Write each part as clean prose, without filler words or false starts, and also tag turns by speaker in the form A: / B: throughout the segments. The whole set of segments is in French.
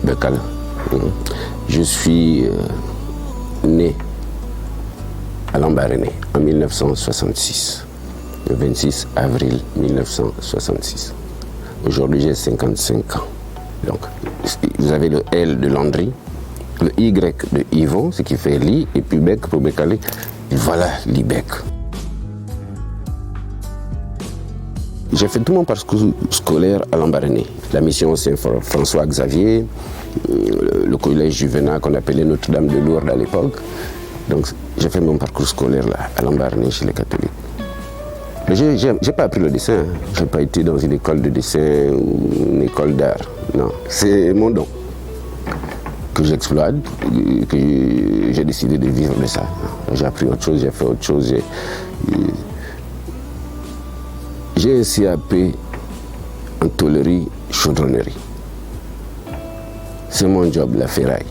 A: Bekal. Je suis né à Lambaréné en 1966, le 26 avril 1966. Aujourd'hui, j'ai 55 ans. Donc, vous avez le L de Landry, le Y de Yvon, ce qui fait Li, et puis Bec pour Bekale. Voilà l'Ibec. J'ai fait tout mon parcours scolaire à Lambaréné. La mission Saint-François-Xavier, le collège Juvenal qu'on appelait Notre-Dame de Lourdes à l'époque. Donc j'ai fait mon parcours scolaire là, à Lambaréné chez les catholiques. Mais je n'ai pas appris le dessin. Je n'ai pas été dans une école de dessin ou une école d'art. Non, c'est mon don que j'exploite, que j'ai décidé de vivre de ça. J'ai appris autre chose, j'ai fait autre chose. J'ai un CAP en tôlerie, chaudronnerie. C'est mon job, la ferraille.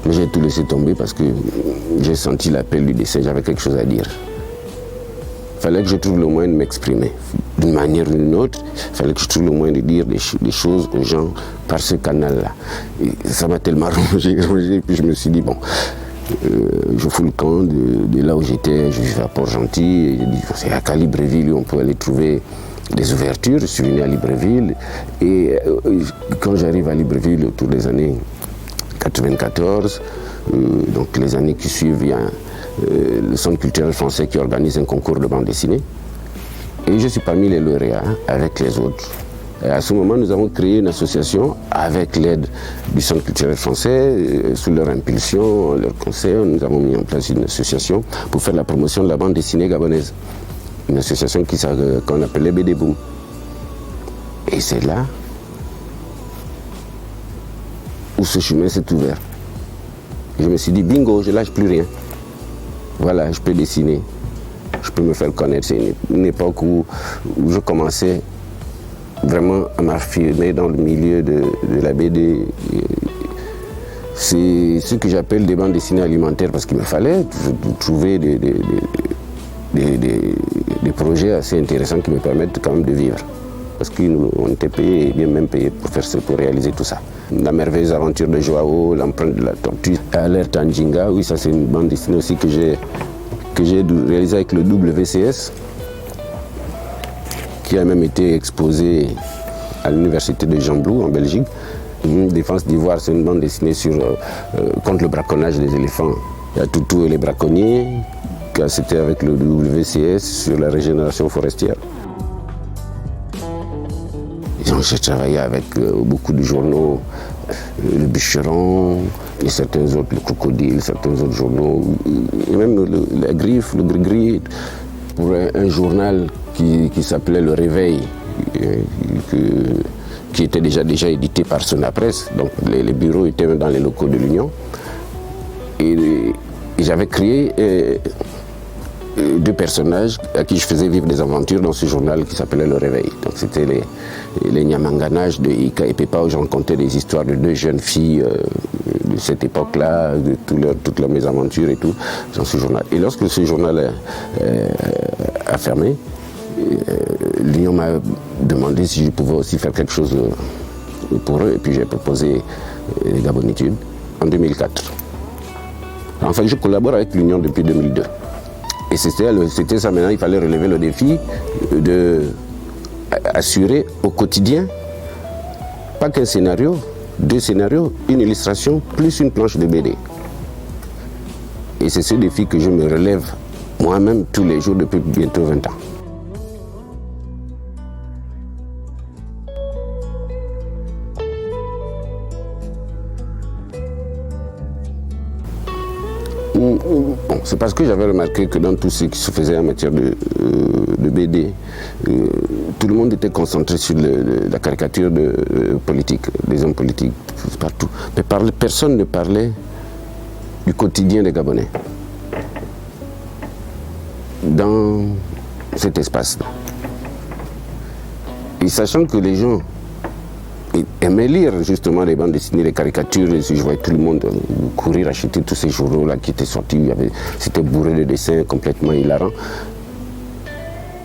A: Mais j'ai tout laissé tomber parce que j'ai senti l'appel du dessin, j'avais quelque chose à dire. Il fallait que je trouve le moyen de m'exprimer. D'une manière ou d'une autre, il fallait que je trouve le moyen de dire des choses aux gens par ce canal-là. Et ça m'a tellement rongé, et puis je me suis dit, bon, je fous le camp de là où j'étais, je vivais à Port-Gentil, j'ai dit, c'est à Libreville où on peut aller trouver des ouvertures. Je suis venu à Libreville, et quand j'arrive à Libreville autour des années 94, donc les années qui suivent, il y a le Centre culturel français qui organise un concours de bande dessinée. Et je suis parmi les lauréats avec les autres. Et à ce moment, nous avons créé une association avec l'aide du Centre culturel français, sous leur impulsion, leur conseil. Nous avons mis en place une association pour faire la promotion de la bande dessinée gabonaise. Une association qu'on appelait BD Boom. Et c'est là où ce chemin s'est ouvert. Je me suis dit, bingo, je lâche plus rien. Voilà, je peux dessiner, je peux me faire connaître. C'est une époque où je commençais vraiment à m'affirmer dans le milieu de la BD. C'est ce que j'appelle des bandes dessinées alimentaires, parce qu'il me fallait trouver des projets assez intéressants qui me permettent quand même de vivre. Parce qu'on était payé, et bien même payé pour réaliser tout ça. La merveilleuse aventure de Joao, l'empreinte de la tortue, Alerte Anjinga, oui, ça c'est une bande dessinée aussi que j'ai réalisée avec le WCS, qui a même été exposée à l'université de Jean-Blou en Belgique. Défense d'Ivoire, c'est une bande dessinée contre le braconnage des éléphants. Il y a Toutou et les braconniers, c'était avec le WCS sur la régénération forestière. J'ai travaillé avec beaucoup de journaux, le Bûcheron, et certains autres, le Crocodile, certains autres journaux, et même la Griffe, le Gris-Gris, pour un journal qui s'appelait Le Réveil, qui était déjà édité par Sonapresse. Donc les bureaux étaient dans les locaux de l'Union. Et j'avais créé deux personnages à qui je faisais vivre des aventures dans ce journal qui s'appelait Le Réveil. Donc c'était les Nyamanganages de Ika et Pepa, où je racontais des histoires de deux jeunes filles de cette époque-là, de toutes leurs mésaventures et tout, dans ce journal. Et lorsque ce journal a fermé, l'Union m'a demandé si je pouvais aussi faire quelque chose pour eux, et puis j'ai proposé Gabonitude en 2004. Enfin, je collabore avec l'Union depuis 2002. Et c'était ça maintenant, il fallait relever le défi d'assurer au quotidien, pas qu'un scénario, deux scénarios, une illustration, plus une planche de BD. Et c'est ce défi que je me relève moi-même tous les jours depuis bientôt 20 ans. Bon, c'est parce que j'avais remarqué que dans tout ce qui se faisait en matière de BD, tout le monde était concentré sur la caricature politique, des hommes politiques, partout. Mais personne ne parlait du quotidien des Gabonais dans cet espace-là. Et sachant que les gens aimaient lire justement les bandes dessinées, les caricatures, et je voyais tout le monde courir acheter tous ces journaux-là qui étaient sortis, c'était bourré de dessins complètement hilarants.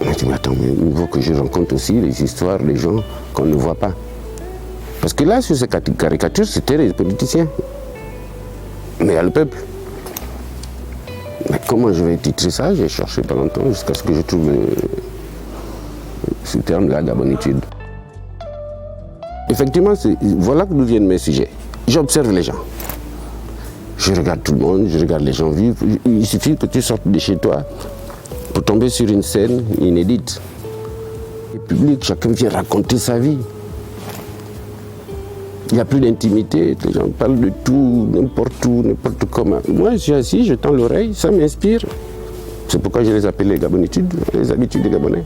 A: On m'a dit, mais attends, mais il faut que je rencontre aussi les histoires des gens qu'on ne voit pas. Parce que là, sur ces caricatures, c'était les politiciens. Mais il y a le peuple. Mais comment je vais titrer ça? J'ai cherché pendant longtemps jusqu'à ce que je trouve ce terme-là, gabonitude. Effectivement, voilà d'où viennent mes sujets. J'observe les gens. Je regarde tout le monde, je regarde les gens vivre. Il suffit que tu sortes de chez toi pour tomber sur une scène inédite. Le public, chacun vient raconter sa vie. Il n'y a plus d'intimité, les gens parlent de tout, n'importe où, n'importe comment. Moi, je suis assis, je tends l'oreille, ça m'inspire. C'est pourquoi je les appelle les gabonitudes, les habitudes des Gabonais.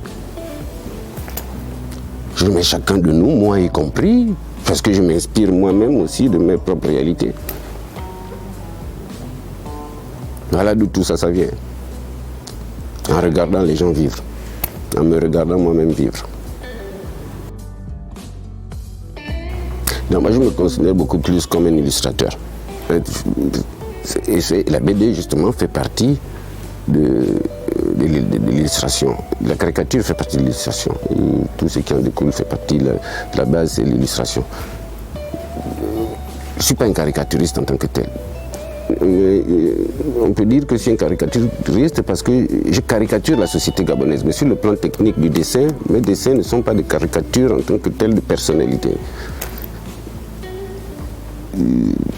A: Je mets chacun de nous, moi y compris, parce que je m'inspire moi-même aussi de mes propres réalités. Voilà d'où tout ça, ça vient. En regardant les gens vivre, en me regardant moi-même vivre. Donc moi je me considère beaucoup plus comme un illustrateur. Et la BD justement fait partie de l'illustration. La caricature fait partie de l'illustration. Tout ce qui en découle fait partie de la base, c'est l'illustration. Je ne suis pas un caricaturiste en tant que tel. Mais on peut dire que je suis un caricaturiste parce que je caricature la société gabonaise. Mais sur le plan technique du dessin, mes dessins ne sont pas des caricatures en tant que telles de personnalité.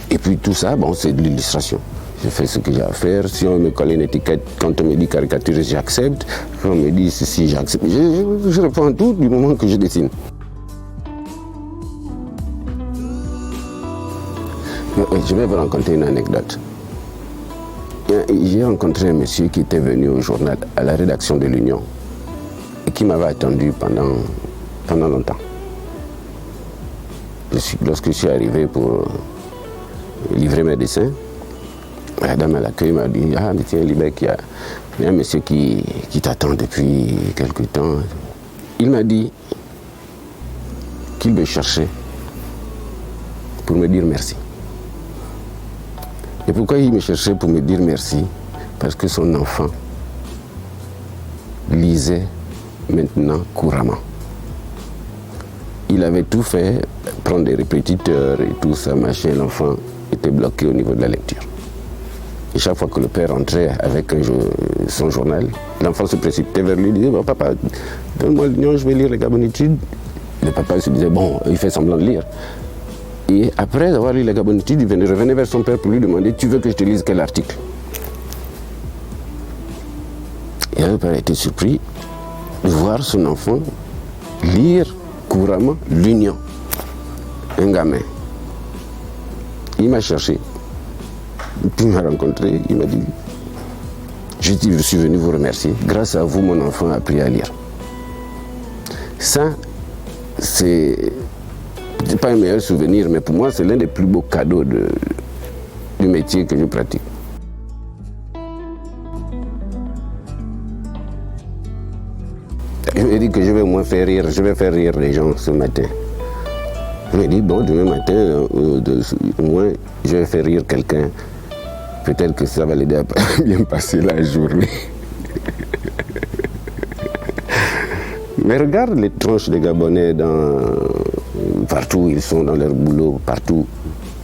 A: Et puis tout ça, bon, c'est de l'illustration. Je fais ce que j'ai à faire. Si on me colle une étiquette, quand on me dit caricaturiste, j'accepte. Quand on me dit ceci, j'accepte. Je réponds à tout du moment que je dessine. Je vais vous raconter une anecdote. J'ai rencontré un monsieur qui était venu au journal, à la rédaction de l'Union, et qui m'avait attendu pendant longtemps. Lorsque je suis arrivé pour livrer mes dessins, la dame à l'accueil m'a dit « Ah, mais tiens, Libec, il y a un monsieur qui t'attend depuis quelque temps. » Il m'a dit qu'il me cherchait pour me dire merci. Et pourquoi il me cherchait pour me dire merci? Parce que son enfant lisait maintenant couramment. Il avait tout fait, prendre des répétiteurs et tout ça, machin, l'enfant était bloqué au niveau de la lecture. Et chaque fois que le père entrait avec son journal, l'enfant se précipitait vers lui et disait « Bon, papa, donne-moi l'Union, je vais lire les Gabonitudes. » Le papa se disait « Bon, il fait semblant de lire. » Et après avoir lu les Gabonitudes, il revenait vers son père pour lui demander « Tu veux que je te lise quel article ?» Et le père a été surpris de voir son enfant lire couramment l'Union. Un gamin. Il m'a cherché. Puis il m'a rencontré, il m'a dit « Je suis venu vous remercier. Grâce à vous, mon enfant a appris à lire. » Ça, c'est pas un meilleur souvenir, mais pour moi, c'est l'un des plus beaux cadeaux du métier que je pratique. Je me dis que je vais au moins faire rire, je vais faire rire les gens ce matin. Je me dis, bon, demain matin, au moins, je vais faire rire quelqu'un. Peut-être que ça va l'aider à bien passer la journée. Mais regarde les tronches des Gabonais partout où ils sont dans leur boulot, partout,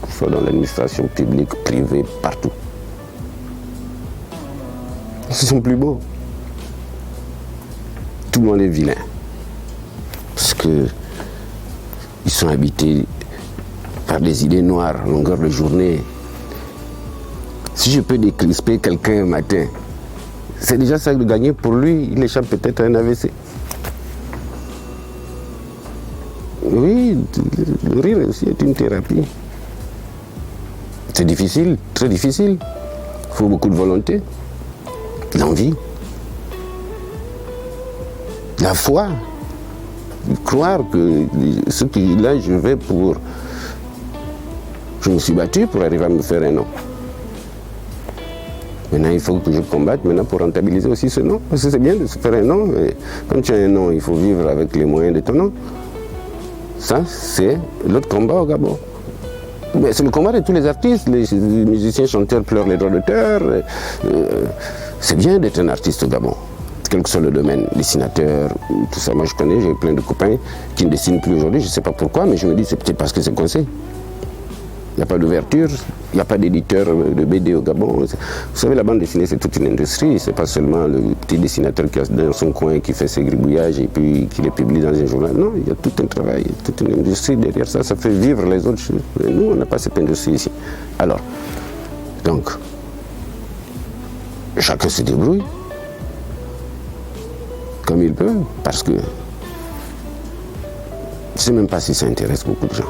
A: soit dans l'administration publique, privée, partout. Ils sont plus beaux. Tout le monde est vilain. Parce que ils sont habités par des idées noires à longueur de journée. Si je peux décrisper quelqu'un un matin, c'est déjà ça de gagner pour lui. Il échappe peut-être à un AVC. Oui, le rire aussi est une thérapie. C'est difficile, très difficile. Il faut beaucoup de volonté, l'envie, la foi. Croire que ce que là je vais pour... Je me suis battu pour arriver à me faire un nom. Maintenant, il faut que je combatte maintenant pour rentabiliser aussi ce nom. Parce que c'est bien de se faire un nom, mais quand tu as un nom, il faut vivre avec les moyens de ton nom. Ça, c'est l'autre combat au Gabon. Mais c'est le combat de tous les artistes. Les musiciens, chanteurs pleurent les droits d'auteur. C'est bien d'être un artiste au Gabon. quel que soit le domaine, dessinateur, tout ça. Moi je connais, j'ai plein de copains qui ne dessinent plus aujourd'hui, je ne sais pas pourquoi, mais je me dis c'est peut-être parce que c'est coincé. Il n'y a pas d'ouverture, il n'y a pas d'éditeur de BD au Gabon. Vous savez, la bande dessinée, c'est toute une industrie. C'est pas seulement le petit dessinateur qui est dans son coin, qui fait ses gribouillages et puis qui les publie dans un journal. Non, il y a tout un travail, toute une industrie derrière ça. Ça fait vivre les autres. Nous, on n'a pas cette industrie ici. Alors, donc, chacun se débrouille comme il peut, parce que je ne sais même pas si ça intéresse beaucoup de gens.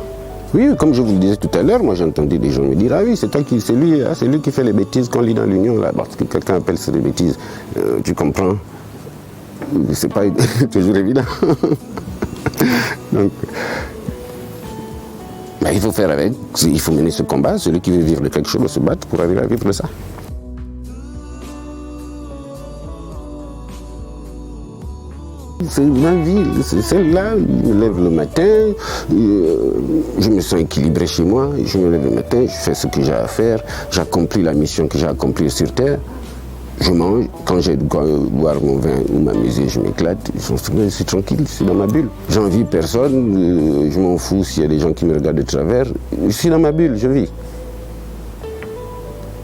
A: Oui, comme je vous le disais tout à l'heure, moi j'ai entendu des gens me dire « Ah oui, c'est toi qui, c'est lui qui fait les bêtises qu'on lit dans l'Union, là, parce que quelqu'un appelle ça des bêtises. Tu comprends? C'est pas toujours évident. » Donc, il faut faire avec, il faut mener ce combat. Celui qui veut vivre de quelque chose doit se battre pour arriver à vivre de ça. C'est ma vie, c'est celle-là, je me lève le matin, je me sens équilibré chez moi, je me lève le matin, je fais ce que j'ai à faire, j'accomplis la mission que j'ai à accomplir sur Terre, je mange, quand j'ai de quoi boire mon vin ou m'amuser, je m'éclate, je suis tranquille, je suis dans ma bulle. J'envie personne, je m'en fous s'il y a des gens qui me regardent de travers, je suis dans ma bulle, je vis.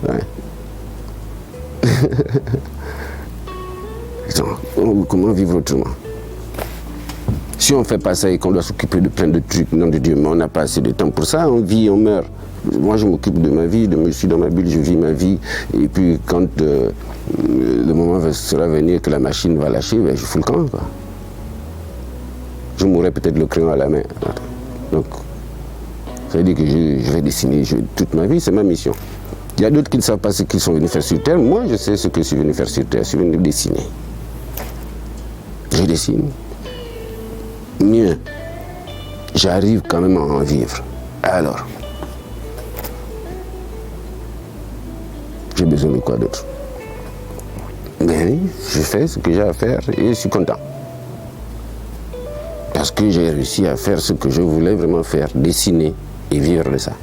A: Ouais. Comment vivre autrement? Si on ne fait pas ça et qu'on doit s'occuper de plein de trucs, nom de Dieu, mais on n'a pas assez de temps pour ça, on vit, on meurt. Moi, je m'occupe de ma vie, je suis dans ma bulle, je vis ma vie. Et puis, quand le moment sera venu que la machine va lâcher, ben, je fous le camp, quoi. Je mourrai peut-être le crayon à la main. Donc, ça veut dire que je vais dessiner toute ma vie, c'est ma mission. Il y a d'autres qui ne savent pas ce qu'ils sont venus faire sur Terre. Moi, je sais ce que je suis venu faire sur Terre. Je suis venu dessiner. Je dessine. Mieux, j'arrive quand même à en vivre. Alors, j'ai besoin de quoi d'autre? Mais je fais ce que j'ai à faire et je suis content. Parce que j'ai réussi à faire ce que je voulais vraiment faire, dessiner et vivre de ça.